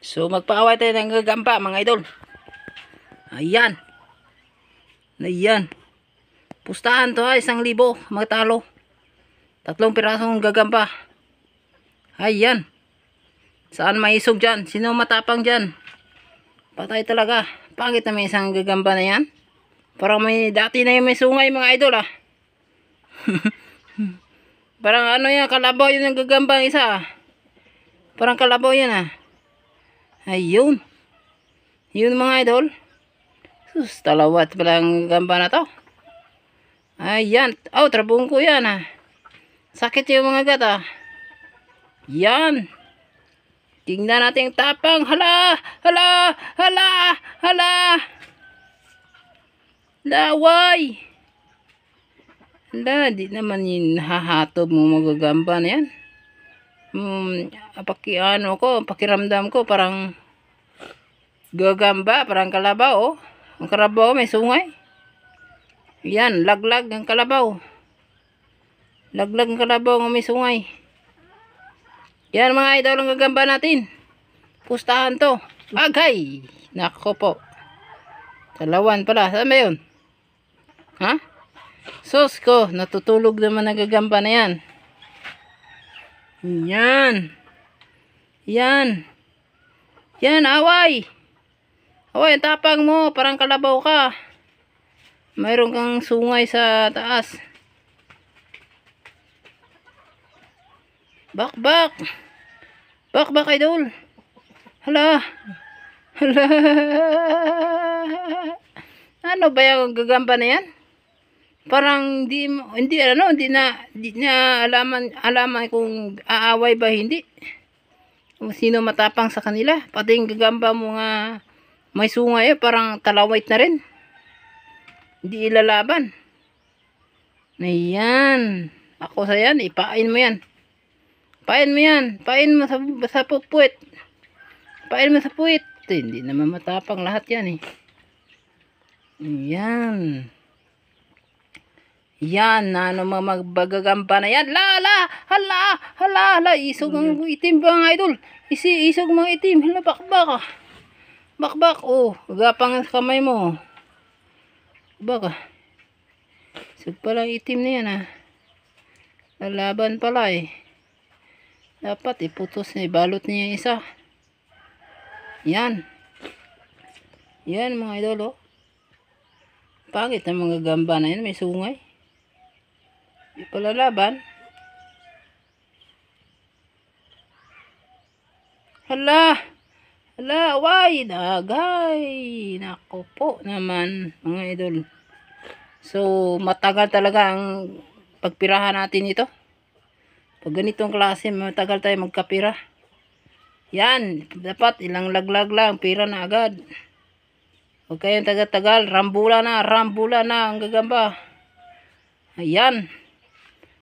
So magpaaway tayo ng gagamba mga idol. Ayan. Ayan. Pustahan to ha, 1,000 magtalo. 3 pirasong gagamba. Ayan. Saan may isog dyan? Sino matapang dyan? Patay talaga. Pangit na may isang gagamba na yan. Parang may dati na yung may sungay mga idol ah. Parang ano yan, kalabaw yun ang gagamba isa ah. Parang kalabaw yan ah. Ayun. Yun mga idol. Sus, talawat pala ang gagamba na to. Ayan. Oh, trabong ko yan ah. Sakit yung mga gat ah. Yan. Tingnan natin tapang. Hala! Hala! Hala! Hala! Laway! Hala, di naman yung hahatob mo magagamba na yan. Pakiramdam ko parang gagamba, parang kalabaw oh. Ang kalabaw may sungay. Yan, laglag ang kalabaw. Laglag ang kalabaw ng may sungay. Yan mga idol ang gagamba natin. Pustahan to. Agay! Nako po. Talawan pala. Saan ba yun? Ha? Sus ko. Natutulog naman ang gagamba na yan. Yan. Yan. Yan, away. Away, ang tapang mo. Parang kalabaw ka. Mayroon kang sungay sa taas. Bak. Bak idol. Hala. Hala. Ano ba yung gagamba na yan? Parang hindi na alaman kung aaway ba hindi. Kung sino matapang sa kanila. Pati yung gagamba mo nga may sungay parang talawait na rin. Hindi ilalaban. Ayan. Ako sa yan, ipain mo yan. Pain mo yan. Pain mo sa puwit. Pain mo sa puwit. Hindi naman matapang lahat yan eh. Yan. Yan. Ano magbagagamba na yan. Hala. Isog ang itim ba nga idol? Isog mga itim. Hala, bakbak. Bakbak. Oh, gapang kamay mo. Baka. Isog pala itim na yan ah. Lalaban pala eh. Dapat iputos na ibalot niya isa. Yan. Yan mga idol oh. Pangit na mga gamba na yan. May sungay. Di pala laban. Hala. Away. Dagay. Nako po naman mga idol. So matagal talaga ang pagpirahan natin ito. Pag ganitong klase, matagal tayo magkapira. Yan, dapat ilang laglag lang, pira na agad. Huwag kayong tagal-tagal, rambula na ang gagamba. Ayan.